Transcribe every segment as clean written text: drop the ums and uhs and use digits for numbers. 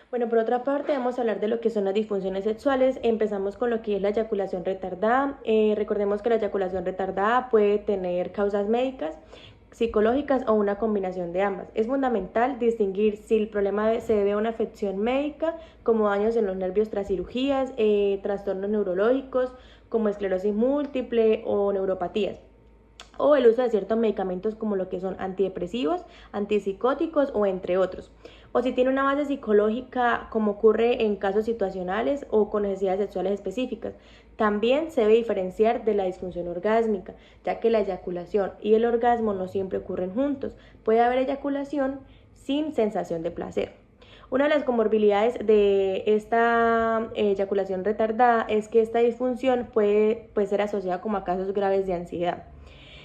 Bueno, por otra parte, vamos a hablar de lo que son las disfunciones sexuales. Empezamos con lo que es la eyaculación retardada. Recordemos que la eyaculación retardada puede tener causas médicas, psicológicas o una combinación de ambas. Es fundamental distinguir si el problema se debe a una afección médica, como daños en los nervios tras cirugías, trastornos neurológicos como esclerosis múltiple o neuropatías, o el uso de ciertos medicamentos como lo que son antidepresivos, antipsicóticos o entre otros. O si tiene una base psicológica como ocurre en casos situacionales o con necesidades sexuales específicas. También se debe diferenciar de la disfunción orgásmica, ya que la eyaculación y el orgasmo no siempre ocurren juntos. Puede haber eyaculación sin sensación de placer. Una de las comorbilidades de esta eyaculación retardada es que esta disfunción puede ser asociada como a casos graves de ansiedad.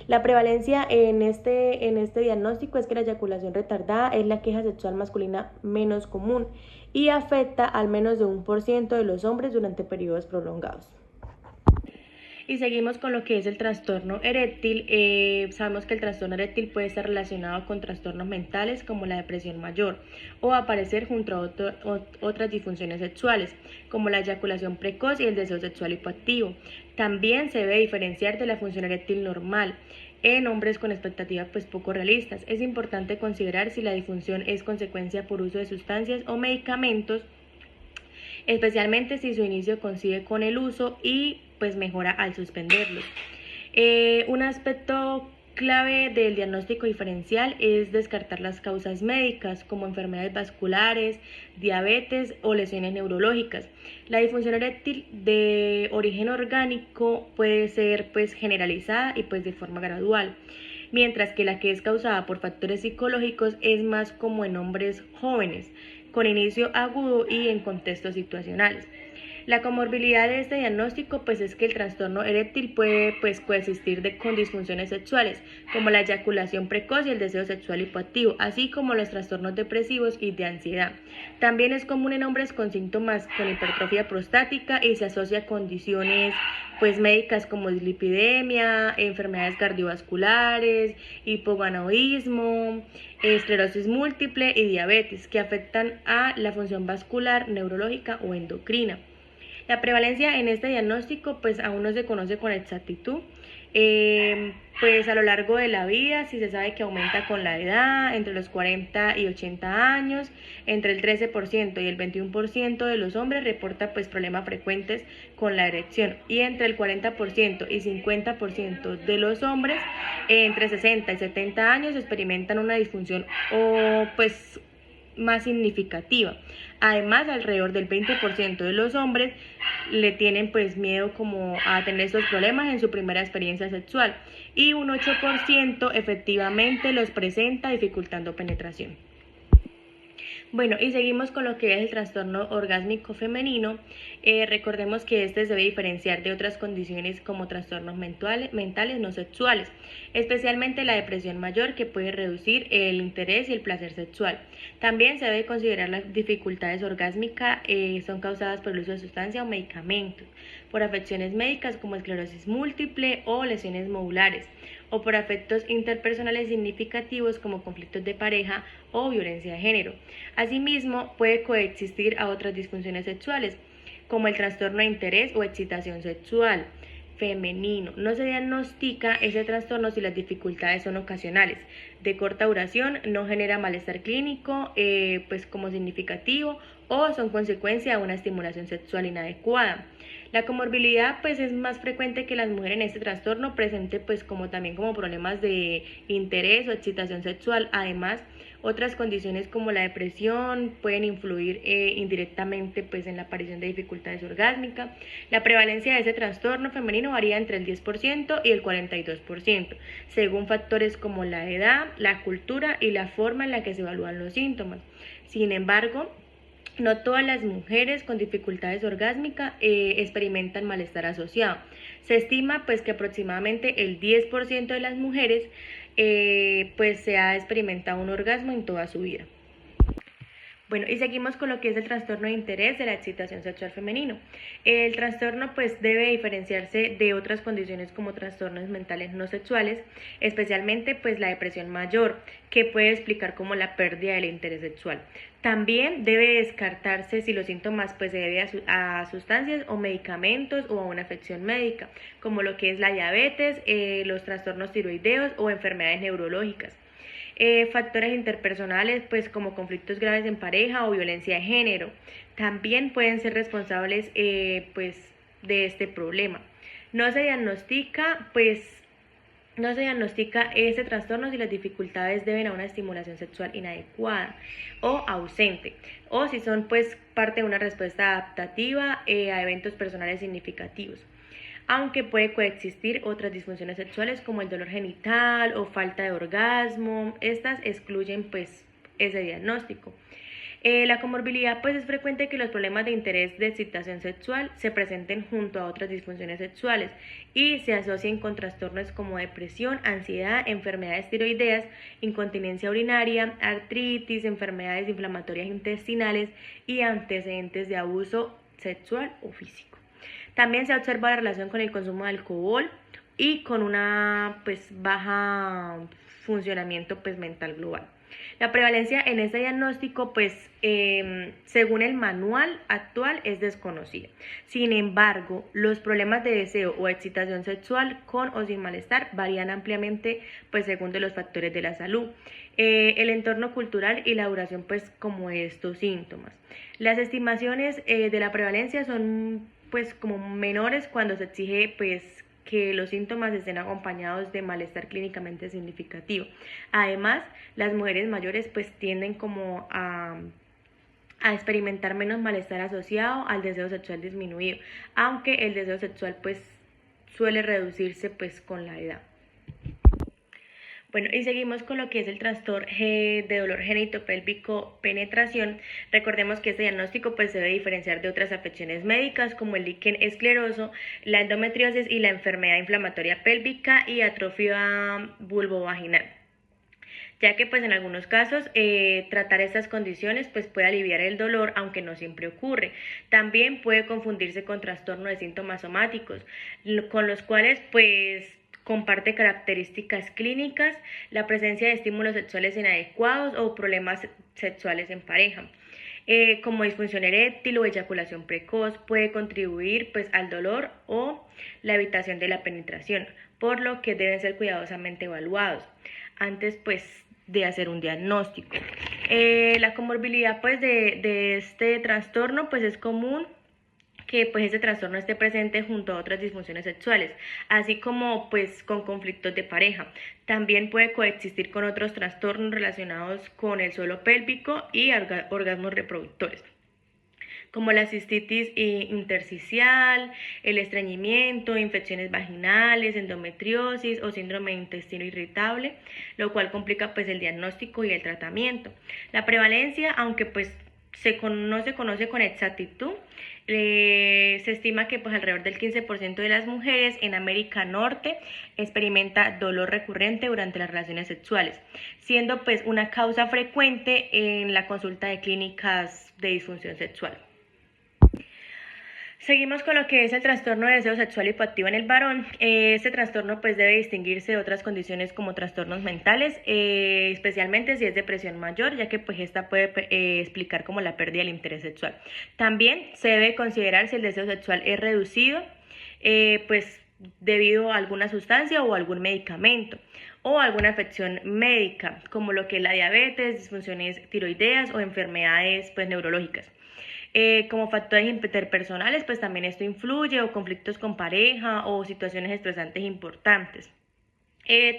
La prevalencia en este diagnóstico es que la eyaculación retardada es la queja sexual masculina menos común y afecta al menos de 1% de los hombres durante periodos prolongados. Y seguimos con lo que es el trastorno eréctil. Sabemos que el trastorno eréctil puede estar relacionado con trastornos mentales como la depresión mayor o aparecer junto a otras disfunciones sexuales como la eyaculación precoz y el deseo sexual hipoactivo. También se debe diferenciar de la función eréctil normal en hombres con expectativas poco realistas. Es importante considerar si la disfunción es consecuencia por uso de sustancias o medicamentos, especialmente si su inicio coincide con el uso y mejora al suspenderlos. Un aspecto clave del diagnóstico diferencial es descartar las causas médicas como enfermedades vasculares, diabetes o lesiones neurológicas. La disfunción eréctil de origen orgánico puede ser generalizada y de forma gradual, mientras que la que es causada por factores psicológicos es más como en hombres jóvenes, con inicio agudo y en contextos situacionales. La comorbilidad de este diagnóstico es que el trastorno eréctil puede coexistir con disfunciones sexuales, como la eyaculación precoz y el deseo sexual hipoactivo, así como los trastornos depresivos y de ansiedad. También es común en hombres con síntomas con hipertrofia prostática y se asocia a condiciones médicas como dislipidemia, enfermedades cardiovasculares, hipogonadismo, esclerosis múltiple y diabetes, que afectan a la función vascular, neurológica o endocrina. La prevalencia en este diagnóstico aún no se conoce con exactitud. A lo largo de la vida, si se sabe que aumenta con la edad, entre los 40 y 80 años, entre el 13% y el 21% de los hombres reporta problemas frecuentes con la erección, y entre el 40% y 50% de los hombres entre 60 y 70 años experimentan una disfunción o más significativa. Además, alrededor del 20% de los hombres le tienen miedo como a tener estos problemas en su primera experiencia sexual, y un 8% efectivamente los presenta dificultando penetración. Bueno, y seguimos con lo que es el trastorno orgásmico femenino. Recordemos que este se debe diferenciar de otras condiciones como trastornos mentales no sexuales, especialmente la depresión mayor, que puede reducir el interés y el placer sexual. También se debe considerar las dificultades orgásmicas son causadas por el uso de sustancias o medicamentos, por afecciones médicas como esclerosis múltiple o lesiones medulares, o por afectos interpersonales significativos como conflictos de pareja o violencia de género. Asimismo, puede coexistir a otras disfunciones sexuales, como el trastorno de interés o excitación sexual femenino. No se diagnostica ese trastorno si las dificultades son ocasionales, de corta duración, no genera malestar clínico como significativo, o son consecuencia de una estimulación sexual inadecuada. La comorbilidad es más frecuente que las mujeres en este trastorno presente como problemas de interés o excitación sexual. Además, otras condiciones como la depresión pueden influir indirectamente en la aparición de dificultades orgásmicas. La prevalencia de ese trastorno femenino varía entre el 10% y el 42%, según factores como la edad, la cultura y la forma en la que se evalúan los síntomas. Sin embargo, no todas las mujeres con dificultades orgásmicas experimentan malestar asociado. Se estima que aproximadamente el 10% de las mujeres se ha experimentado un orgasmo en toda su vida. Bueno, y seguimos con lo que es el trastorno de interés de la excitación sexual femenino. El trastorno pues debe diferenciarse de otras condiciones como trastornos mentales no sexuales, especialmente pues la depresión mayor, que puede explicar como la pérdida del interés sexual. También debe descartarse si los síntomas pues se deben a sustancias o medicamentos o a una afección médica, como lo que es la diabetes, los trastornos tiroideos o enfermedades neurológicas. Factores interpersonales, pues como conflictos graves en pareja o violencia de género, también pueden ser responsables pues de este problema. No se diagnostica, no se diagnostica este trastorno si las dificultades deben a una estimulación sexual inadecuada o ausente, o si son pues parte de una respuesta adaptativa a eventos personales significativos, aunque puede coexistir otras disfunciones sexuales como el dolor genital o falta de orgasmo. Estas excluyen pues ese diagnóstico. La comorbilidad pues es frecuente que los problemas de interés de excitación sexual se presenten junto a otras disfunciones sexuales y se asocien con trastornos como depresión, ansiedad, enfermedades tiroideas, incontinencia urinaria, artritis, enfermedades inflamatorias intestinales y antecedentes de abuso sexual o físico. También se observa la relación con el consumo de alcohol y con una pues baja funcionamiento pues mental global. La prevalencia en este diagnóstico pues según el manual actual es desconocida. Sin embargo, los problemas de deseo o excitación sexual con o sin malestar varían ampliamente pues según de los factores de la salud, el entorno cultural y la duración pues como de estos síntomas. Las estimaciones de la prevalencia son pues como menores cuando se exige pues que los síntomas estén acompañados de malestar clínicamente significativo. Además, las mujeres mayores pues tienden como a experimentar menos malestar asociado al deseo sexual disminuido, aunque el deseo sexual pues suele reducirse pues con la edad. Bueno, y seguimos con lo que es el trastorno de dolor genitopélvico penetración. Recordemos que este diagnóstico pues se debe diferenciar de otras afecciones médicas como el líquen escleroso, la endometriosis y la enfermedad inflamatoria pélvica y atrofia vulvovaginal, ya que pues en algunos casos tratar estas condiciones pues puede aliviar el dolor, aunque no siempre ocurre. También puede confundirse con trastorno de síntomas somáticos, con los cuales pues comparte características clínicas, la presencia de estímulos sexuales inadecuados o problemas sexuales en pareja. Como disfunción eréctil o eyaculación precoz, puede contribuir pues al dolor o la evitación de la penetración, por lo que deben ser cuidadosamente evaluados antes pues de hacer un diagnóstico. La comorbilidad pues de este trastorno pues es común que pues este trastorno esté presente junto a otras disfunciones sexuales, así como pues con conflictos de pareja. También puede coexistir con otros trastornos relacionados con el suelo pélvico y orgasmos reproductores, como la cistitis intersticial, el estreñimiento, infecciones vaginales, endometriosis o síndrome de intestino irritable, lo cual complica pues el diagnóstico y el tratamiento. La prevalencia, aunque pues no se conoce con exactitud, se estima que pues alrededor del 15% de las mujeres en América Norte experimenta dolor recurrente durante las relaciones sexuales, siendo pues una causa frecuente en la consulta de clínicas de disfunción sexual. Seguimos con lo que es el trastorno de deseo sexual hipoactivo en el varón. Este trastorno pues debe distinguirse de otras condiciones como trastornos mentales, especialmente si es depresión mayor, ya que pues esta puede explicar como la pérdida del interés sexual. También se debe considerar si el deseo sexual es reducido, pues debido a alguna sustancia o algún medicamento o alguna afección médica, como lo que es la diabetes, disfunciones tiroideas o enfermedades pues neurológicas. Como factores interpersonales, pues también esto influye, o conflictos con pareja o situaciones estresantes importantes.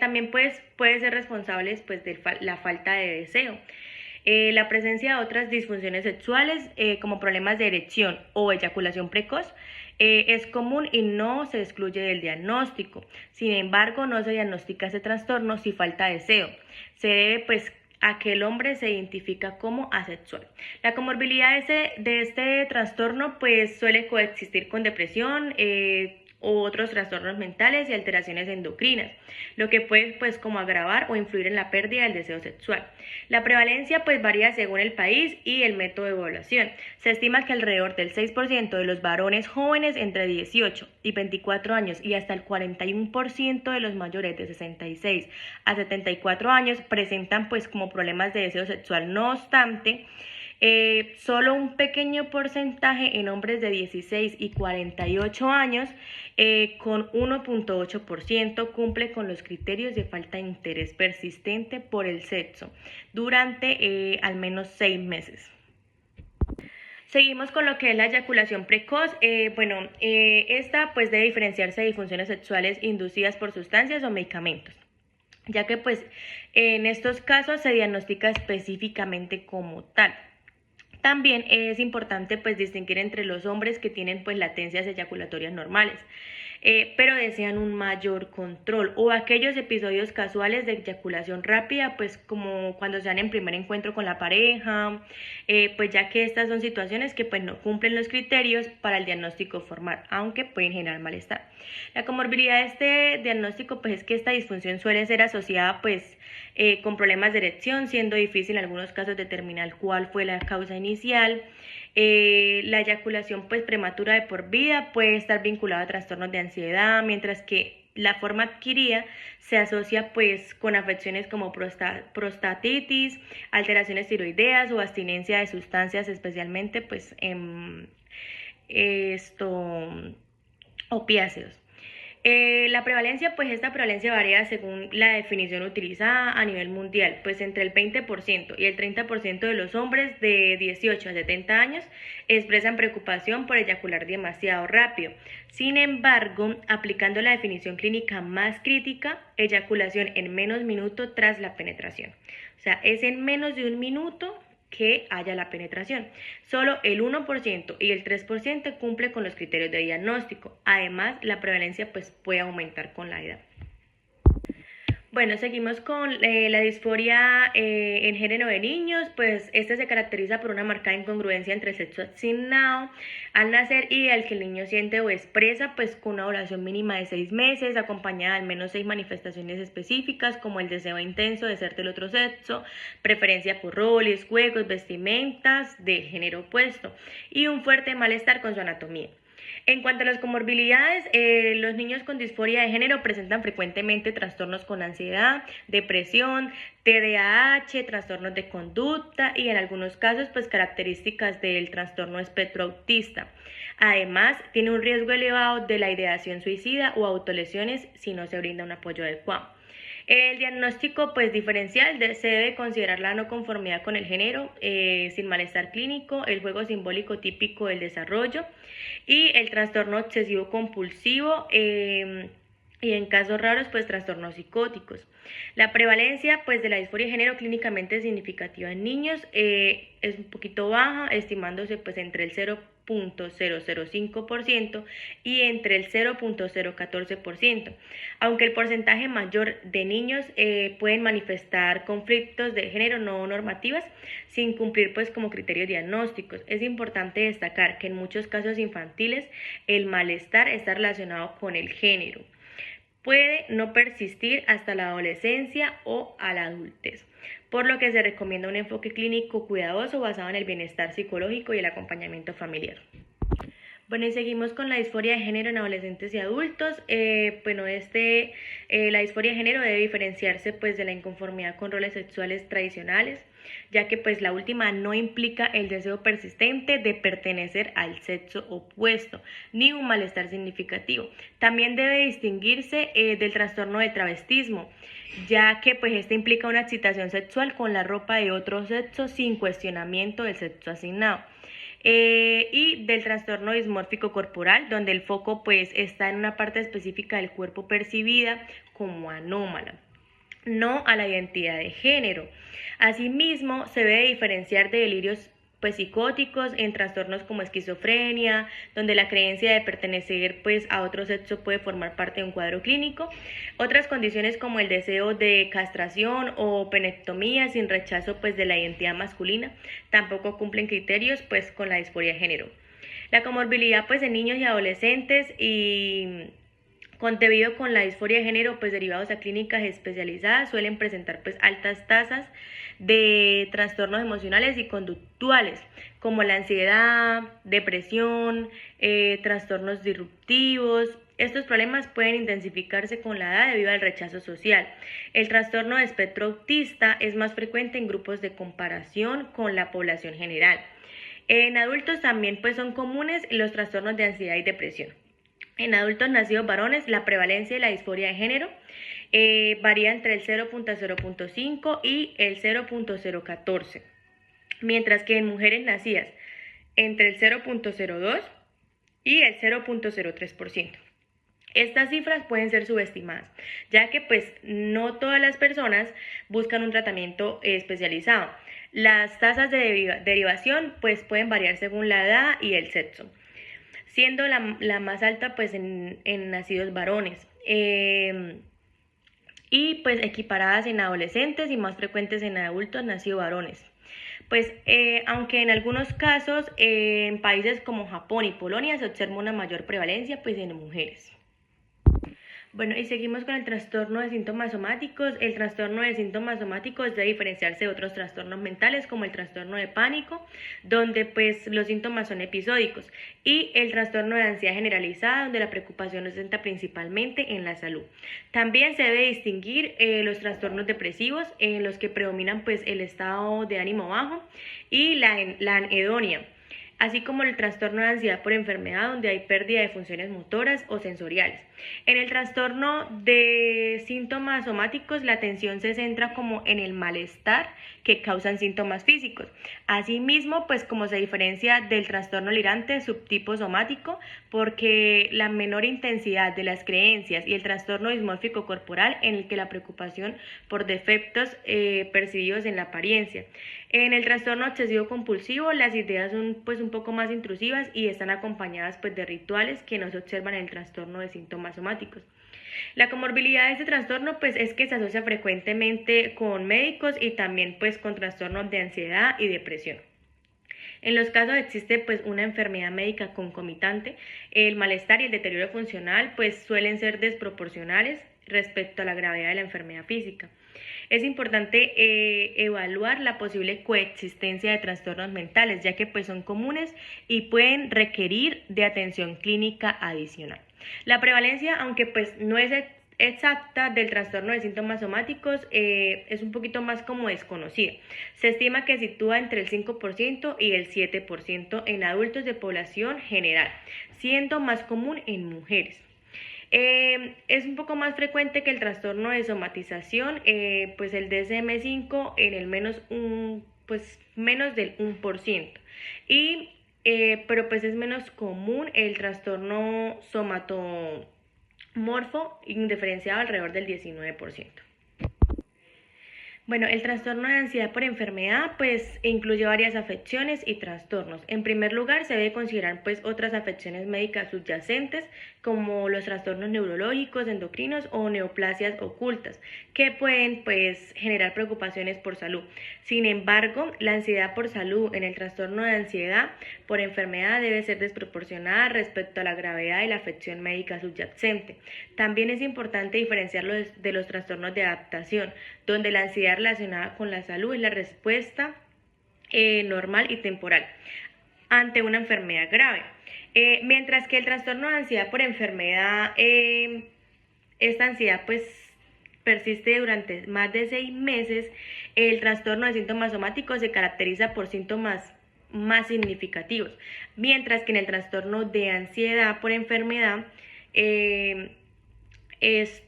También pues, puede ser responsables pues, de la falta de deseo. La presencia de otras disfunciones sexuales, como problemas de erección o eyaculación precoz, es común y no se excluye del diagnóstico. Sin embargo, no se diagnostica ese trastorno si falta deseo. Se debe pues a que el hombre se identifica como asexual. La comorbilidad de este trastorno pues suele coexistir con depresión, u otros trastornos mentales y alteraciones endocrinas, lo que puede pues como agravar o influir en la pérdida del deseo sexual. La prevalencia pues varía según el país y el método de evaluación. Se estima que alrededor del 6% de los varones jóvenes entre 18 y 24 años y hasta el 41% de los mayores de 66 a 74 años presentan pues como problemas de deseo sexual. No obstante, solo un pequeño porcentaje en hombres de 16 y 48 años, con 1.8%, cumple con los criterios de falta de interés persistente por el sexo durante al menos 6 meses. Seguimos con lo que es la eyaculación precoz. Esta pues debe diferenciarse de disfunciones sexuales inducidas por sustancias o medicamentos, ya que pues en estos casos se diagnostica específicamente como tal. También es importante pues distinguir entre los hombres que tienen pues latencias eyaculatorias normales, pero desean un mayor control, o aquellos episodios casuales de eyaculación rápida, pues como cuando se dan en primer encuentro con la pareja, pues ya que estas son situaciones que pues no cumplen los criterios para el diagnóstico formal, aunque pueden generar malestar. La comorbilidad de este diagnóstico pues es que esta disfunción suele ser asociada pues con problemas de erección, siendo difícil en algunos casos determinar cuál fue la causa inicial. La eyaculación pues prematura de por vida puede estar vinculada a trastornos de ansiedad, mientras que la forma adquirida se asocia pues con afecciones como prostatitis, alteraciones tiroideas o abstinencia de sustancias, especialmente pues opiáceos. La prevalencia, pues esta prevalencia varía según la definición utilizada a nivel mundial, pues entre el 20% y el 30% de los hombres de 18 a 70 años expresan preocupación por eyacular demasiado rápido. Sin embargo, aplicando la definición clínica más crítica, eyaculación en menos minuto tras la penetración. O sea, es en menos de un minuto que haya la penetración. Solo el 1% y el 3% cumple con los criterios de diagnóstico. Además, la prevalencia pues puede aumentar con la edad. Bueno, seguimos con la disforia en género de niños. Pues este se caracteriza por una marcada incongruencia entre el sexo asignado al nacer y el que el niño siente o expresa, pues con una duración mínima de 6 meses, acompañada de al menos 6 manifestaciones específicas, como el deseo intenso de ser del otro sexo, preferencia por roles, juegos, vestimentas del género opuesto y un fuerte malestar con su anatomía. En cuanto a las comorbilidades, los niños con disforia de género presentan frecuentemente trastornos con ansiedad, depresión, TDAH, trastornos de conducta y en algunos casos pues características del trastorno espectro autista. Además, tiene un riesgo elevado de la ideación suicida o autolesiones si no se brinda un apoyo adecuado. El diagnóstico pues diferencial se debe considerar la no conformidad con el género, sin malestar clínico, el juego simbólico típico del desarrollo y el trastorno obsesivo compulsivo, y en casos raros pues trastornos psicóticos. La prevalencia pues de la disforia de género clínicamente significativa en niños es un poquito baja, estimándose pues entre el 0.005% y entre el 0.014%, aunque el porcentaje mayor de niños pueden manifestar conflictos de género no normativas sin cumplir pues como criterios diagnósticos. Es importante destacar que en muchos casos infantiles el malestar está relacionado con el género. Puede no persistir hasta la adolescencia o a la adultez, por lo que se recomienda un enfoque clínico cuidadoso basado en el bienestar psicológico y el acompañamiento familiar. Bueno, y seguimos con la disforia de género en adolescentes y adultos. La disforia de género debe diferenciarse pues de la inconformidad con roles sexuales tradicionales, ya que pues la última no implica el deseo persistente de pertenecer al sexo opuesto, ni un malestar significativo. También debe distinguirse del trastorno de travestismo, ya que pues este implica una excitación sexual con la ropa de otro sexo sin cuestionamiento del sexo asignado. Y del trastorno dismórfico corporal, donde el foco pues está en una parte específica del cuerpo percibida como anómala, no a la identidad de género. Asimismo, se debe diferenciar de delirios pues psicóticos en trastornos como esquizofrenia, donde la creencia de pertenecer pues a otro sexo puede formar parte de un cuadro clínico. Otras condiciones como el deseo de castración o penectomía sin rechazo pues de la identidad masculina tampoco cumplen criterios pues con la disforia de género. La comorbilidad pues en niños y adolescentes y debido con la disforia de género pues derivados a clínicas especializadas suelen presentar pues altas tasas de trastornos emocionales y conductuales como la ansiedad, depresión, trastornos disruptivos. Estos problemas pueden intensificarse con la edad debido al rechazo social. El trastorno de espectro autista es más frecuente en grupos de comparación con la población general. En adultos también pues son comunes los trastornos de ansiedad y depresión. En adultos nacidos varones, la prevalencia de la disforia de género varía entre el 0.0.5 y el 0.014, mientras que en mujeres nacidas entre el 0.02 y el 0.03%. Estas cifras pueden ser subestimadas, ya que pues no todas las personas buscan un tratamiento especializado. Las tasas de derivación pues pueden variar según la edad y el sexo, siendo la más alta pues en nacidos varones y pues equiparadas en adolescentes y más frecuentes en adultos nacidos varones. Pues aunque en algunos casos en países como Japón y Polonia se observa una mayor prevalencia pues en mujeres. Bueno, y seguimos con el trastorno de síntomas somáticos. El trastorno de síntomas somáticos debe diferenciarse de otros trastornos mentales como el trastorno de pánico, donde pues los síntomas son episódicos, y el trastorno de ansiedad generalizada, donde la preocupación se centra principalmente en la salud. También se debe distinguir los trastornos depresivos, en los que predominan pues el estado de ánimo bajo y la anedonia, así como el trastorno de ansiedad por enfermedad, donde hay pérdida de funciones motoras o sensoriales. En el trastorno de síntomas somáticos, la atención se centra como en el malestar que causan síntomas físicos. Asimismo, pues como se diferencia del trastorno delirante subtipo somático, porque la menor intensidad de las creencias y el trastorno dismórfico corporal, en el que la preocupación por defectos percibidos en la apariencia. En el trastorno obsesivo compulsivo, las ideas son pues un poco más intrusivas y están acompañadas pues de rituales que no se observan en el trastorno de síntomas somáticos. La comorbilidad de este trastorno pues es que se asocia frecuentemente con médicos y también pues con trastornos de ansiedad y depresión. En los casos existe pues una enfermedad médica concomitante, el malestar y el deterioro funcional pues suelen ser desproporcionales respecto a la gravedad de la enfermedad física. Es importante evaluar la posible coexistencia de trastornos mentales, ya que pues son comunes y pueden requerir de atención clínica adicional. La prevalencia, aunque pues no es exacta, del trastorno de síntomas somáticos es un poquito más como desconocida. Se estima que sitúa entre el 5% y el 7% en adultos de población general, siendo más común en mujeres. Es un poco más frecuente que el trastorno de somatización, pues el DSM-5 en el menos del 1%. Pero pues es menos común el trastorno somatomorfo indiferenciado alrededor del 19%. Bueno, el trastorno de ansiedad por enfermedad pues incluye varias afecciones y trastornos. En primer lugar, se debe considerar pues otras afecciones médicas subyacentes como los trastornos neurológicos, endocrinos o neoplasias ocultas que pueden pues generar preocupaciones por salud. Sin embargo, la ansiedad por salud en el trastorno de ansiedad por enfermedad debe ser desproporcionada respecto a la gravedad de la afección médica subyacente. También es importante diferenciarlo de los trastornos de adaptación, donde la ansiedad relacionada con la salud es la respuesta normal y temporal ante una enfermedad grave. Mientras que el trastorno de ansiedad por enfermedad, esta ansiedad pues persiste durante más de 6 meses, el trastorno de síntomas somáticos se caracteriza por síntomas más significativos, mientras que en el trastorno de ansiedad por enfermedad,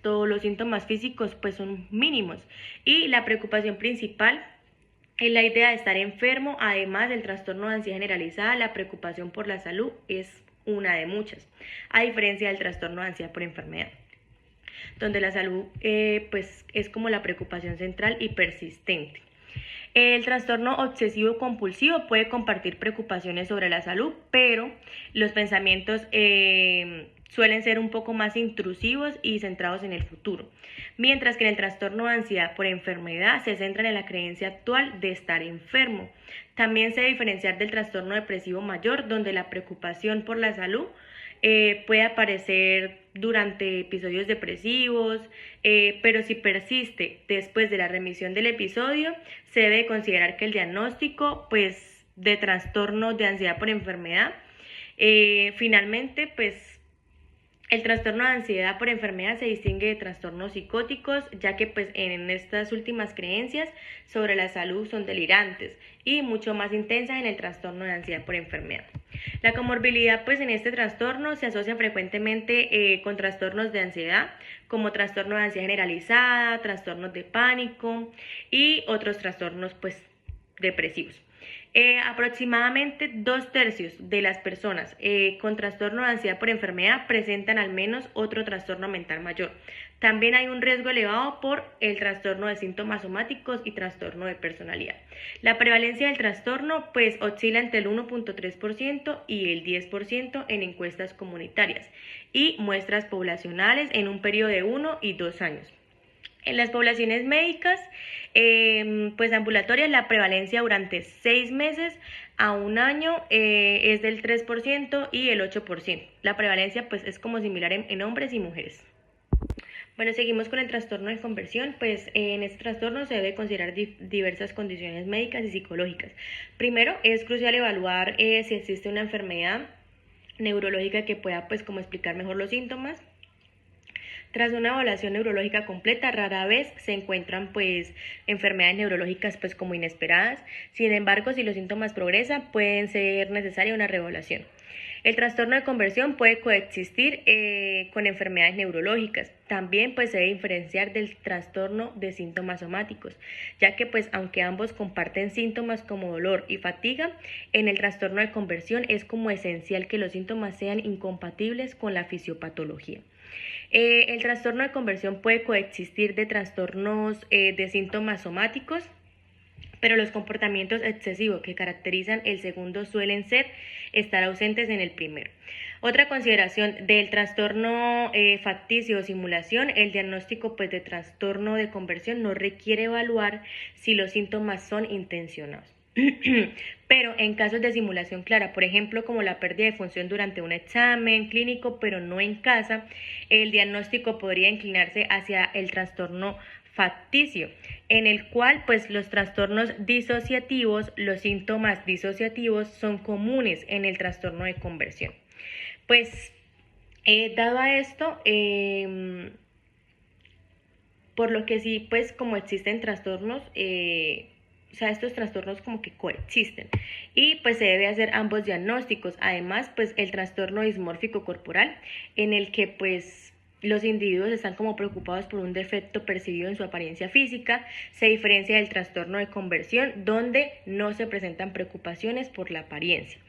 los síntomas físicos pues son mínimos y la preocupación principal es la idea de estar enfermo. Además del trastorno de ansiedad generalizada, la preocupación por la salud es una de muchas, a diferencia del trastorno de ansiedad por enfermedad, donde la salud pues es como la preocupación central y persistente. El trastorno obsesivo compulsivo puede compartir preocupaciones sobre la salud, pero los pensamientos suelen ser un poco más intrusivos y centrados en el futuro, mientras que en el trastorno de ansiedad por enfermedad se centran en la creencia actual de estar enfermo. También se debe diferenciar del trastorno depresivo mayor, donde la preocupación por la salud puede aparecer durante episodios depresivos, pero si persiste después de la remisión del episodio, se debe considerar que el diagnóstico pues, de trastorno de ansiedad por enfermedad, finalmente, pues el trastorno de ansiedad por enfermedad se distingue de trastornos psicóticos, ya que pues en estas últimas creencias sobre la salud son delirantes y mucho más intensas en el trastorno de ansiedad por enfermedad. La comorbilidad pues en este trastorno se asocia frecuentemente con trastornos de ansiedad, como trastorno de ansiedad generalizada, trastornos de pánico y otros trastornos pues depresivos. Aproximadamente 2/3 de las personas con trastorno de ansiedad por enfermedad presentan al menos otro trastorno mental mayor. También hay un riesgo elevado por el trastorno de síntomas somáticos y trastorno de personalidad. La prevalencia del trastorno pues oscila entre el 1.3% y el 10% en encuestas comunitarias y muestras poblacionales en un periodo de 1 y 2 años. En las poblaciones médicas, pues ambulatorias, la prevalencia durante 6 meses a un año es del 3% y el 8%. La prevalencia pues es como similar en hombres y mujeres. Bueno, seguimos con el trastorno de conversión, pues en este trastorno se debe considerar diversas condiciones médicas y psicológicas. Primero, es crucial evaluar si existe una enfermedad neurológica que pueda pues como explicar mejor los síntomas. Tras una evaluación neurológica completa, rara vez se encuentran pues enfermedades neurológicas pues como inesperadas. Sin embargo, si los síntomas progresan, pueden ser necesaria una reevaluación. El trastorno de conversión puede coexistir con enfermedades neurológicas. También pues se debe diferenciar del trastorno de síntomas somáticos, ya que pues aunque ambos comparten síntomas como dolor y fatiga, en el trastorno de conversión es como esencial que los síntomas sean incompatibles con la fisiopatología. El trastorno de conversión puede coexistir de trastornos de síntomas somáticos, pero los comportamientos excesivos que caracterizan el segundo suelen estar ausentes en el primero. Otra consideración del trastorno facticio o simulación, el diagnóstico pues, de trastorno de conversión no requiere evaluar si los síntomas son intencionados. Pero en casos de simulación clara, por ejemplo, como la pérdida de función durante un examen clínico, pero no en casa, el diagnóstico podría inclinarse hacia el trastorno facticio, en el cual pues los trastornos disociativos, los síntomas disociativos son comunes en el trastorno de conversión. Pues dado a esto, por lo que sí, pues como existen trastornos, o sea, estos trastornos como que coexisten y pues se debe hacer ambos diagnósticos. Además, pues el trastorno dismórfico corporal, en el que pues los individuos están como preocupados por un defecto percibido en su apariencia física, se diferencia del trastorno de conversión, donde no se presentan preocupaciones por la apariencia,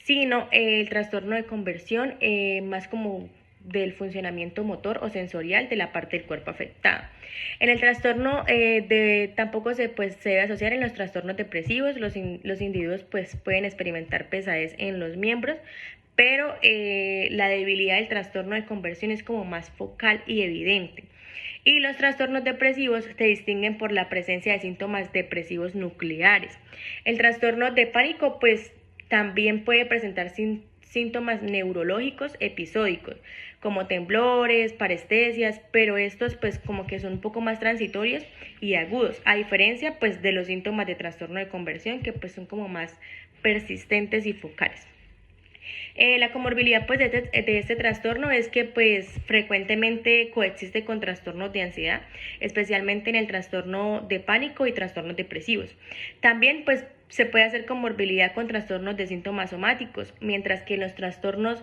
sino el trastorno de conversión más como del funcionamiento motor o sensorial de la parte del cuerpo afectada. En el trastorno tampoco se debe asociar en los trastornos depresivos. Los individuos pues pueden experimentar pesadez en los miembros, pero la debilidad del trastorno de conversión es como más focal y evidente. Y los trastornos depresivos se distinguen por la presencia de síntomas depresivos nucleares. El trastorno de pánico pues también puede presentar síntomas neurológicos episódicos, como temblores, parestesias, pero estos pues como que son un poco más transitorios y agudos, a diferencia pues de los síntomas de trastorno de conversión, que pues son como más persistentes y focales. La comorbilidad pues de este trastorno es que pues frecuentemente coexiste con trastornos de ansiedad, especialmente en el trastorno de pánico y trastornos depresivos. También pues se puede hacer comorbilidad con trastornos de síntomas somáticos, mientras que en los trastornos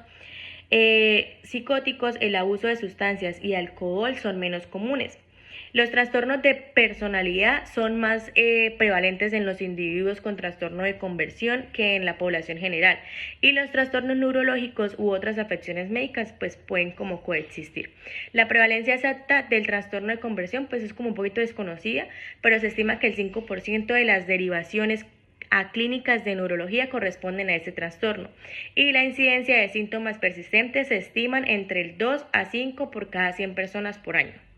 psicóticos el abuso de sustancias y alcohol son menos comunes. Los trastornos de personalidad son más prevalentes en los individuos con trastorno de conversión que en la población general, y los trastornos neurológicos u otras afecciones médicas pues pueden como coexistir. La prevalencia exacta del trastorno de conversión pues es como un poquito desconocida, pero se estima que el 5% de las derivaciones a clínicas de neurología corresponden a este trastorno, y la incidencia de síntomas persistentes se estiman entre el 2 a 5 por cada 100 personas por año.